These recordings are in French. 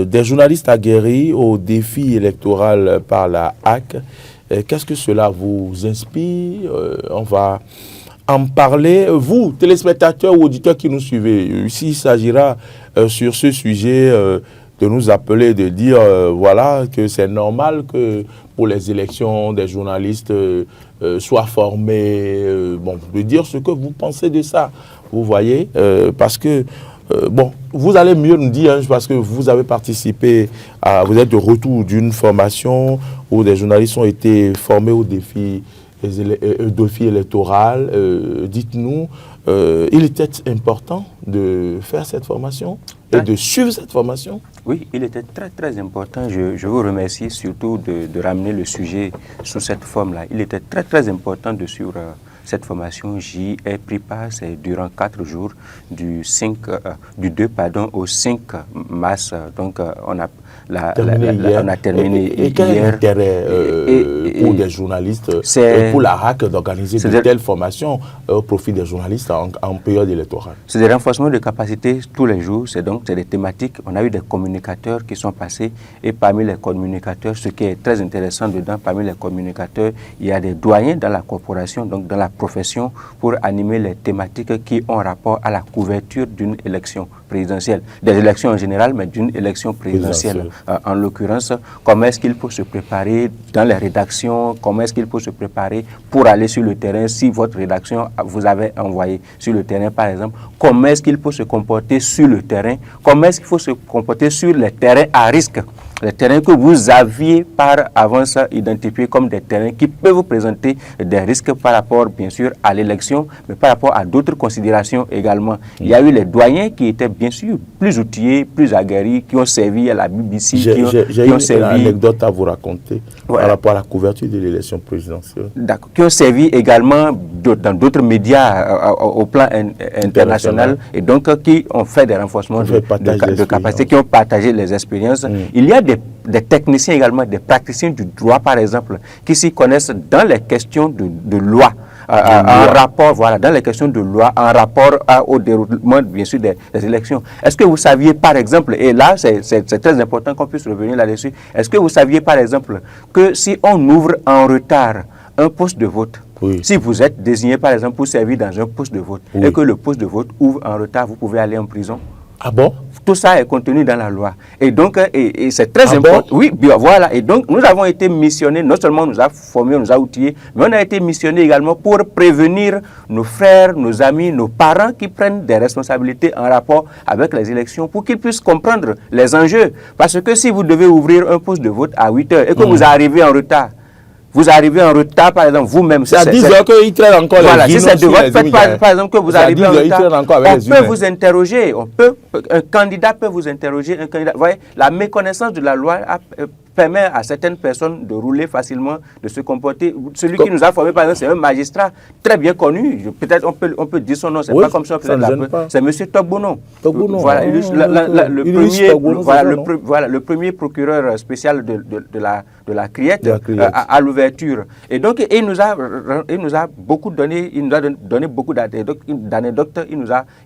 des journalistes aguerris au défi électoral par la HAC. Qu'est-ce que cela vous inspire? On va en parler. Vous, téléspectateurs ou auditeurs qui nous suivez, ici, il s'agira sur ce sujet de nous appeler, de dire voilà, que c'est normal que pour les élections, des journalistes soient formés, bon, de dire ce que vous pensez de ça. Vous voyez, parce que bon, vous allez mieux nous dire, hein, parce que vous avez participé, vous êtes de retour d'une formation où des journalistes ont été formés au défi électoral. Dites-nous, il était important de faire cette formation et de suivre cette formation? Oui, il était très très important. Je vous remercie surtout de ramener le sujet sous cette forme-là. Il était très très important de suivre cette formation. J'y ai pris part, c'est durant 4 jours, du 2 au 5 mars. Donc on a terminé et quel est l'intérêt pour des journalistes, pour la HAC, d'organiser de telles formations au profit des journalistes en période électorale? C'est des renforcements de capacité tous les jours, c'est des thématiques. On a eu des communicateurs qui sont passés, et parmi les communicateurs, ce qui est très intéressant dedans, parmi les communicateurs, il y a des doyens dans la corporation, donc dans la profession, pour animer les thématiques qui ont rapport à la couverture d'une élection présidentielle, des élections en général, mais d'une élection présidentielle. En l'occurrence, comment est-ce qu'il faut se préparer dans les rédactions, comment est-ce qu'il faut se préparer pour aller sur le terrain, si votre rédaction vous avait envoyé sur le terrain, par exemple, comment est-ce qu'il faut se comporter sur le terrain, comment est-ce qu'il faut se comporter sur les terrains à risque, les terrains que vous aviez par avance identifiés comme des terrains qui peuvent vous présenter des risques par rapport, bien sûr, à l'élection, mais par rapport à d'autres considérations également. Il y a eu les doyens qui étaient, bien sûr, plus outillés, plus aguerris, qui ont servi à la BBC, J'ai une anecdote à vous raconter par rapport à la couverture de l'élection présidentielle. D'accord. Qui ont servi également dans d'autres médias au plan international, et donc qui ont fait des renforcements de capacité, qui ont partagé les expériences. Il y a des techniciens également, des praticiens du droit par exemple, qui s'y connaissent dans les questions de loi. En rapport, voilà, dans les questions de loi, en rapport au déroulement, bien sûr, des élections. Est-ce que vous saviez, par exemple, et là, c'est très important qu'on puisse revenir là-dessus, est-ce que vous saviez, par exemple, que si on ouvre en retard un poste de vote, si vous êtes désigné, par exemple, pour servir dans un poste de vote, et que le poste de vote ouvre en retard, vous pouvez aller en prison? Ah bon? Tout ça est contenu dans la loi. Et donc, et c'est très important. Bon? Oui, bien, voilà. Et donc, nous avons été missionnés, non seulement on nous a formés, on nous a outillés, mais on a été missionnés également pour prévenir nos frères, nos amis, nos parents qui prennent des responsabilités en rapport avec les élections pour qu'ils puissent comprendre les enjeux. Parce que si vous devez ouvrir un poste de vote à 8 heures et que vous arrivez en retard, par exemple, vous-même. C'est à 10 heures qu'il traîne encore les voilà, si c'est de votre fait, par exemple, que vous arrivez en retard, on peut vous interroger. Un candidat peut vous interroger. Vous voyez, la méconnaissance de la loi permet à certaines personnes de rouler facilement, de se comporter. Celui qui nous a formés, par exemple, c'est un magistrat très bien connu. Peut-être on peut dire son nom, c'est pas comme ça. C'est M. Togbono. Voilà, le premier procureur spécial de la Criette à l'ouverture. Et donc, il nous a beaucoup donné, il nous a donné beaucoup d'anecdotes.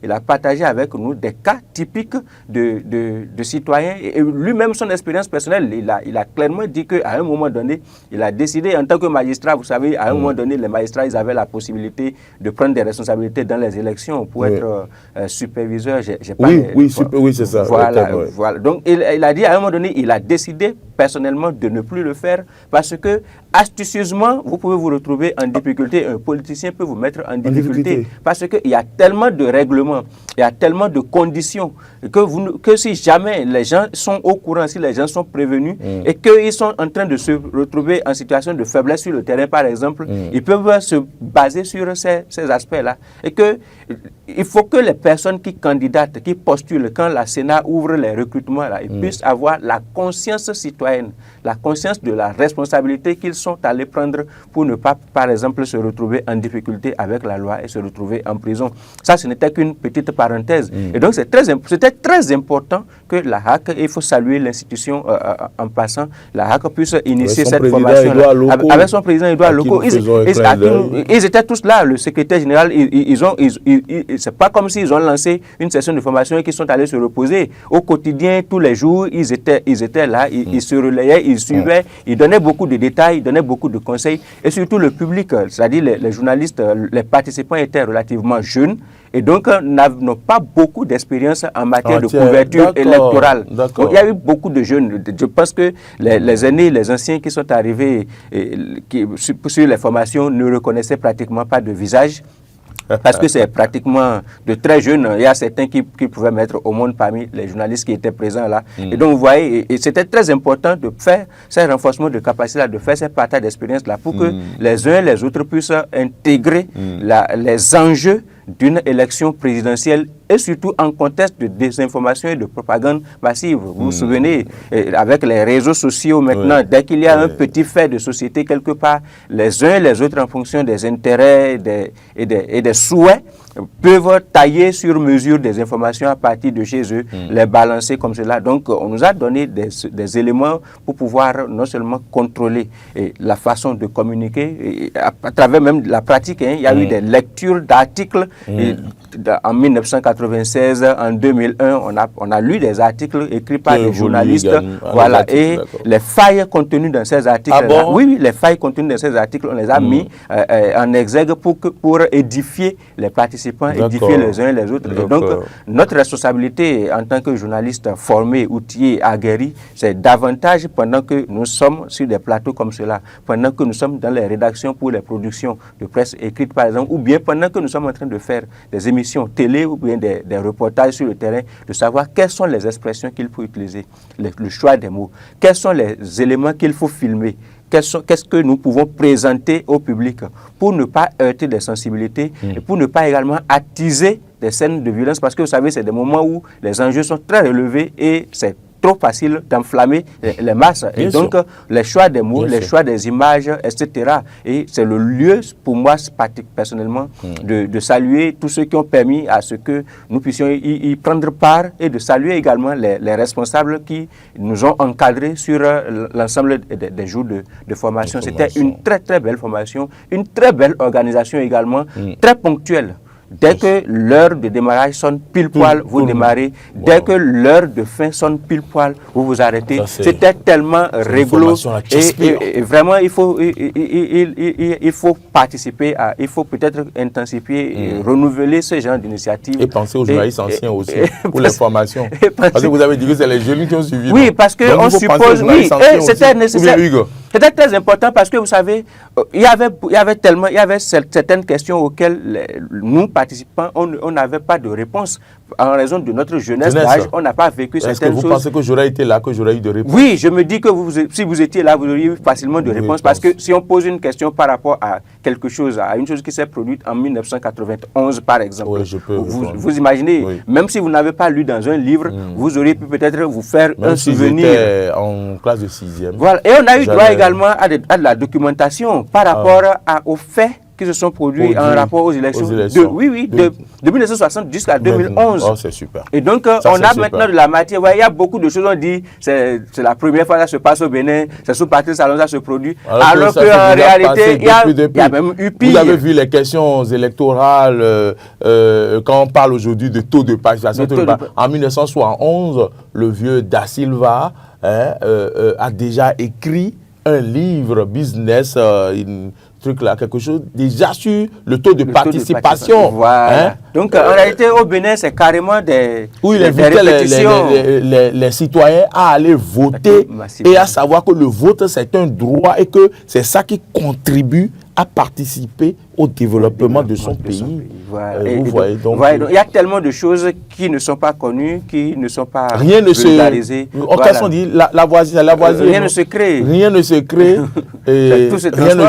Il a partagé avec nous des cas typiques de citoyens. Et lui-même, son expérience personnelle, il a clairement dit qu'à un moment donné, il a décidé, en tant que magistrat, vous savez, à un moment donné, les magistrats, ils avaient la possibilité de prendre des responsabilités dans les élections pour être superviseur. Oui, c'est ça. Voilà. Donc, il a dit, à un moment donné, il a décidé personnellement de ne plus le faire parce que, astucieusement, vous pouvez vous retrouver en difficulté. Un politicien peut vous mettre en difficulté parce qu'il y a tellement de règlements, il y a tellement de conditions que si jamais les gens sont au courant, si les gens sont prévenus et qu'ils sont en train de se retrouver en situation de faiblesse sur le terrain, par exemple, ils peuvent se baser sur ces aspects-là. Et il faut que les personnes qui candidatent, qui postulent, quand la Sénat ouvre les recrutements, là, ils puissent avoir la conscience citoyenne citoyenne, la conscience de la responsabilité qu'ils sont allés prendre pour ne pas, par exemple, se retrouver en difficulté avec la loi et se retrouver en prison. Ça, ce n'était qu'une petite parenthèse. Et donc, c'était très important que la HAC, et il faut saluer l'institution en passant, la HAC puisse initier cette formation avec son président Edouard Loko. Ils étaient tous là, le secrétaire général, c'est pas comme s'ils ont lancé une session de formation et qu'ils sont allés se reposer. Au quotidien, tous les jours, ils étaient là, ils se relayaient, ils suivaient, ils donnaient beaucoup de détails, ils donnaient beaucoup de conseils. Et surtout le public, c'est-à-dire les journalistes, les participants étaient relativement jeunes et donc n'ont pas beaucoup d'expérience en matière de couverture électorale. Donc, il y a eu beaucoup de jeunes. Je pense que les aînés, les anciens qui sont arrivés sur les formations ne reconnaissaient pratiquement pas de visage. Parce que c'est pratiquement de très jeunes. Il y a certains qui pouvaient mettre au monde parmi les journalistes qui étaient présents là. Et donc, vous voyez, et c'était très important de faire ces renforcements de capacité-là, de faire ces partages d'expérience-là pour que les uns et les autres puissent intégrer les enjeux d'une élection présidentielle et surtout en contexte de désinformation et de propagande massive. Vous vous souvenez, avec les réseaux sociaux maintenant, dès qu'il y a un petit fait de société quelque part, les uns et les autres, en fonction des intérêts et des souhaits, peuvent tailler sur mesure des informations à partir de chez eux, les balancer comme cela. Donc, on nous a donné des éléments pour pouvoir non seulement contrôler la façon de communiquer, à travers même la pratique. Il y a eu des lectures d'articles. En 1996, en 2001, on a lu des articles écrits par des journalistes. Voilà, et les failles contenues dans ces articles, oui, les failles contenues dans ces articles, on les a mis en exergue pour édifier les participants, édifier les uns et les autres. Et donc, notre responsabilité en tant que journalistes formés, outillés, aguerris, c'est davantage pendant que nous sommes sur des plateaux comme cela, pendant que nous sommes dans les rédactions pour les productions de presse écrite, par exemple, ou bien pendant que nous sommes en train de faire des émissions télé ou bien des reportages sur le terrain, de savoir quelles sont les expressions qu'il faut utiliser, le choix des mots, quels sont les éléments qu'il faut filmer, qu'est-ce que nous pouvons présenter au public pour ne pas heurter des sensibilités et pour ne pas également attiser des scènes de violence, parce que vous savez, c'est des moments où les enjeux sont très relevés et c'est trop facile d'enflammer les masses. Et donc, les choix des mots, les choix des images, etc. Et c'est le lieu, pour moi, personnellement, de saluer tous ceux qui ont permis à ce que nous puissions y prendre part et de saluer également les responsables qui nous ont encadrés sur l'ensemble des jours de formation. C'était une très, très belle formation, une très belle organisation également, très ponctuelle. Dès que l'heure de démarrage sonne pile poil, vous démarrez. Dès que l'heure de fin sonne pile poil, vous vous arrêtez. C'était tellement réglo. Et vraiment, il faut participer il faut peut-être intensifier et renouveler ce genre d'initiative. Et penser aux journalistes anciens aussi pour les formations. Parce que vous avez dit que c'est les jeunes qui ont suivi. Oui, parce qu'on suppose, oui, c'était nécessaire. C'était très important parce que vous savez, il y avait certaines questions auxquelles nous, participants, on n'avait pas de réponse. En raison de notre jeunesse d'âge, on n'a pas vécu certaines choses. Est-ce que vous pensez que j'aurais été là, que j'aurais eu de réponse? Oui, je me dis que si vous étiez là, vous auriez eu facilement de réponse. Parce que si on pose une question par rapport à quelque chose, à une chose qui s'est produite en 1991, par exemple, vous imaginez, même si vous n'avez pas lu dans un livre, vous auriez pu peut-être vous faire un souvenir. En classe de 6e. Voilà. Et on a eu droit également à de la documentation par rapport aux faits qui se sont produits en rapport aux élections. De 1960 jusqu'à 2011. Oh, c'est super. Et donc, on a maintenant de la matière. Il y a beaucoup de choses, on dit, c'est la première fois que ça se passe au Bénin, c'est sous Patrice Talon ça se produit. Alors qu'en réalité, il y a même eu pire. Vous avez vu les questions électorales, quand on parle aujourd'hui de taux de participation. En 1971, le vieux Da Silva a déjà écrit un livre business, truc là, quelque chose déjà sur le taux de participation. Voilà. Donc en réalité au Bénin c'est carrément des il invitait les citoyens à aller voter et à savoir que le vote c'est un droit et que c'est ça qui contribue à participer au développement de son pays. Voilà. Donc, il y a tellement de choses qui ne sont pas connues, qui ne sont pas vulgarisées. On dit la voisine, rien ne se crée. Rien ne se crée. Et rien ne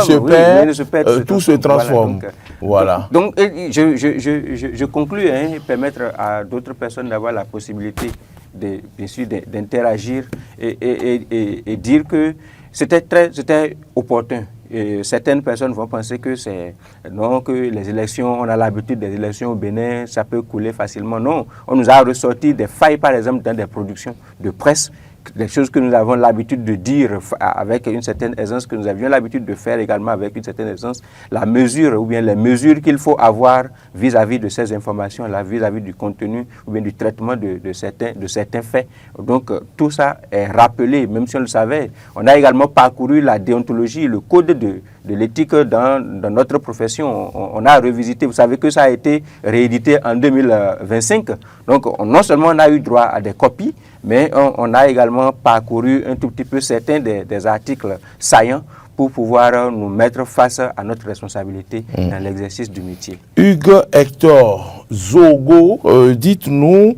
se perd. Tout se transforme. Voilà. Donc je conclus et permettre à d'autres personnes d'avoir la possibilité bien sûr, d'interagir et dire que c'était opportun. Et certaines personnes vont penser que que les élections, on a l'habitude des élections au Bénin, ça peut couler facilement. Non, on nous a ressorti des failles, par exemple, dans des productions de presse, des choses que nous avons l'habitude de dire avec une certaine aisance, que nous avions l'habitude de faire également avec une certaine aisance, la mesure ou bien les mesures qu'il faut avoir vis-à-vis de ces informations-là, vis-à-vis du contenu ou bien du traitement de certains faits. Donc tout ça est rappelé, même si on le savait. On a également parcouru la déontologie, le code de l'éthique dans notre profession. On a revisité, vous savez que ça a été réédité en 2025. Donc non seulement on a eu droit à des copies, mais on a également parcouru un tout petit peu certains des articles saillants pour pouvoir nous mettre face à notre responsabilité dans l'exercice du métier. Hugues Hector Zogo, dites-nous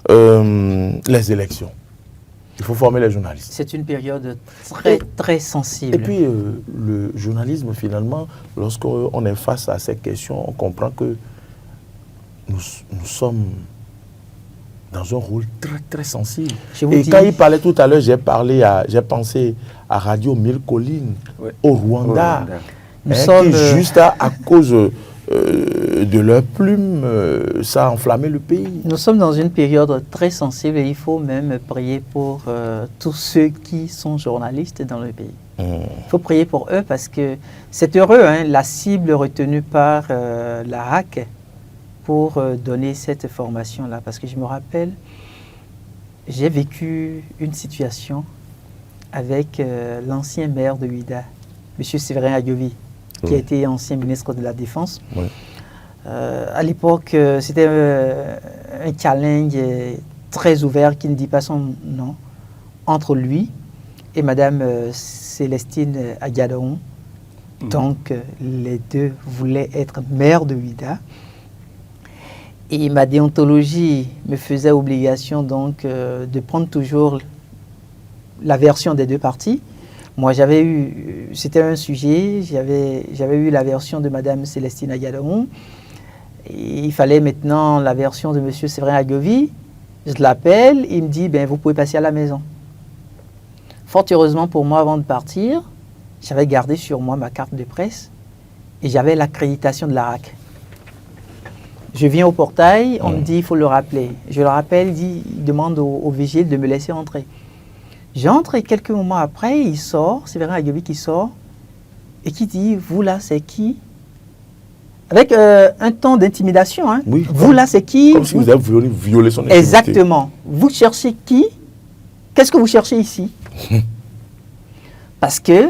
les élections. Il faut former les journalistes. C'est une période très sensible. Et puis, le journalisme, finalement, lorsqu'on est face à ces questions, on comprend que nous sommes dans un rôle très sensible. Et quand il parlait tout à l'heure, j'ai pensé à Radio 1000 Collines, au Rwanda, qui juste à cause de leurs plumes, ça a enflammé le pays. Nous sommes dans une période très sensible et il faut même prier pour tous ceux qui sont journalistes dans le pays. Il faut prier pour eux parce que c'est heureux, hein, la cible retenue par la HAC pour donner cette formation-là. Parce que je me rappelle, j'ai vécu une situation avec l'ancien maire de Ouidah, M. Séverin Ayovi, qui a été ancien ministre de la Défense. Oui. À l'époque, c'était un challenge très ouvert qui ne dit pas son nom entre lui et Madame Célestine Agadon. Donc, les deux voulaient être maire de Ouidah. Et ma déontologie me faisait obligation donc de prendre toujours la version des deux parties. Moi, c'était un sujet, j'avais eu la version de Madame Célestine Agadon. Il fallait maintenant la version de M. Séverin Ayovi. Je l'appelle, il me dit, vous pouvez passer à la maison. Fort heureusement pour moi, avant de partir, j'avais gardé sur moi ma carte de presse et j'avais l'accréditation de la RAC. Je viens au portail, on me dit, il faut le rappeler. Je le rappelle, il demande au vigile de me laisser entrer. J'entre et quelques moments après, il sort, Séverin Ayovi qui sort et qui dit, vous là, c'est qui? Avec un ton d'intimidation. Hein. Oui, vous là, c'est qui? Comme si vous avez violé son intimité. Exactement. Vous cherchez qui? Qu'est-ce que vous cherchez ici? Parce que,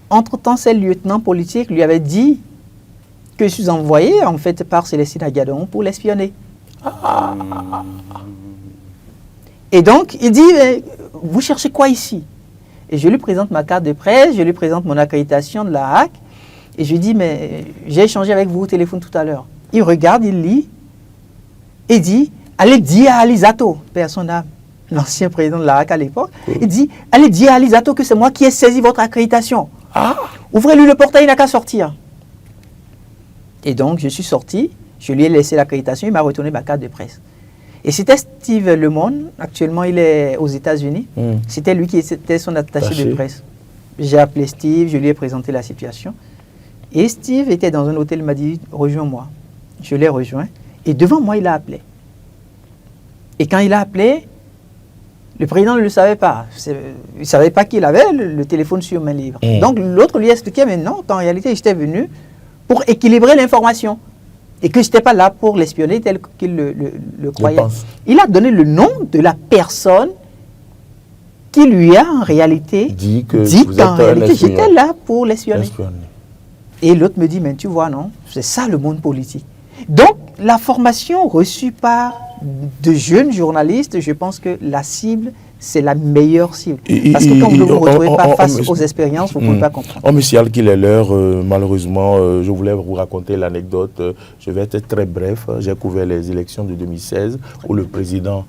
entre-temps, ce lieutenant politique lui avait dit que je suis envoyé, en fait, par Célestine Agadon pour l'espionner. Et donc, il dit, vous cherchez quoi ici? Et je lui présente ma carte de presse, je lui présente mon accréditation de la HAC, et je lui dis, mais j'ai échangé avec vous au téléphone tout à l'heure. Il regarde, il lit, et dit, allez dire à Alisato, père son âme, l'ancien président de la HAC à l'époque, il dit, allez dire à Alisato que c'est moi qui ai saisi votre accréditation. Ouvrez-lui le portail, il n'a qu'à sortir. Et donc, je suis sorti, je lui ai laissé l'accréditation, il m'a retourné ma carte de presse. Et c'était Steve Lemon, actuellement il est aux États-Unis, c'était lui qui était son attaché de presse. J'ai appelé Steve, je lui ai présenté la situation. Et Steve était dans un hôtel, il m'a dit, rejoins-moi. Je l'ai rejoint, et devant moi, il a appelé. Et quand il a appelé, le président ne le savait pas. Il ne savait pas qu'il avait le téléphone sur main libre. Donc l'autre lui a expliqué, mais non, qu'en réalité, j'étais venu pour équilibrer l'information. Et que je n'étais pas là pour l'espionner tel qu'il le croyait. Il a donné le nom de la personne qui lui a en réalité dit qu'en réalité j'étais là pour l'espionner. Et l'autre me dit, mais tu vois, non, c'est ça le monde politique. Donc, la formation reçue par de jeunes journalistes, je pense que la cible, c'est la meilleure cible. Parce que quand vous ne vous retrouvez pas face aux expériences, vous ne pouvez pas comprendre. On me signale qu'il est l'heure, malheureusement, je voulais vous raconter l'anecdote. Je vais être très bref. J'ai couvert les élections de 2016 où le président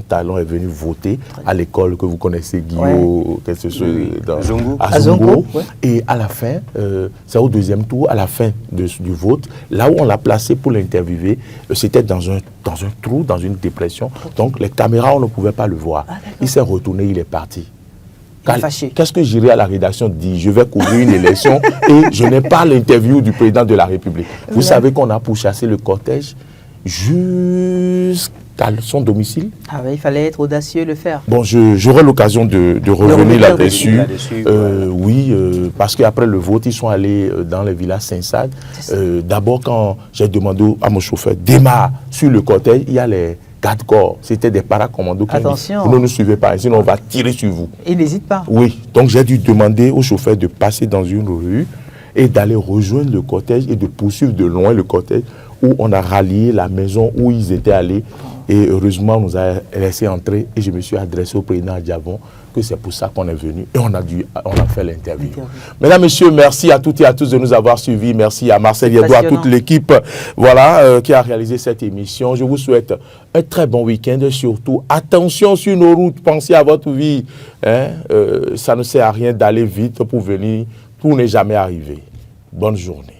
Talon est venu voter à l'école que vous connaissez, Guillaume, à Zongo. Et à la fin, c'est au deuxième tour, à la fin du vote, là où on l'a placé pour l'interviewer, c'était dans un dans un trou, dans une dépression. Donc les caméras, on ne pouvait pas le voir. Il s'est retourné, il est parti. Qu'est-ce que j'irai à la rédaction dire? Je vais couvrir une élection et je n'ai pas l'interview du président de la République. Vous savez qu'on a pourchassé le cortège jusqu'à son domicile. Ah oui, il fallait être audacieux et le faire. Bon, j'aurai l'occasion de revenir là-dessus. Oui, parce qu'après le vote, ils sont allés dans le village Saint-Sade. D'abord, quand j'ai demandé à mon chauffeur, démarre sur le cortège, il y a les garde-corps. C'était des paracommandos qui ont dit, vous ne nous suivez pas, sinon on va tirer sur vous. Il n'hésite pas. Oui, donc j'ai dû demander au chauffeur de passer dans une rue et d'aller rejoindre le cortège et de poursuivre de loin le cortège où on a rallié la maison où ils étaient allés. Et heureusement, on nous a laissé entrer et je me suis adressé au président Diavon que c'est pour ça qu'on est venu et on a fait l'interview. Mesdames, Messieurs, merci à toutes et à tous de nous avoir suivis. Merci à Marcel Yedou, à toute l'équipe qui a réalisé cette émission. Je vous souhaite un très bon week-end. Surtout, attention sur nos routes. Pensez à votre vie. Ça ne sert à rien d'aller vite pour venir. Tout n'est jamais arrivé. Bonne journée.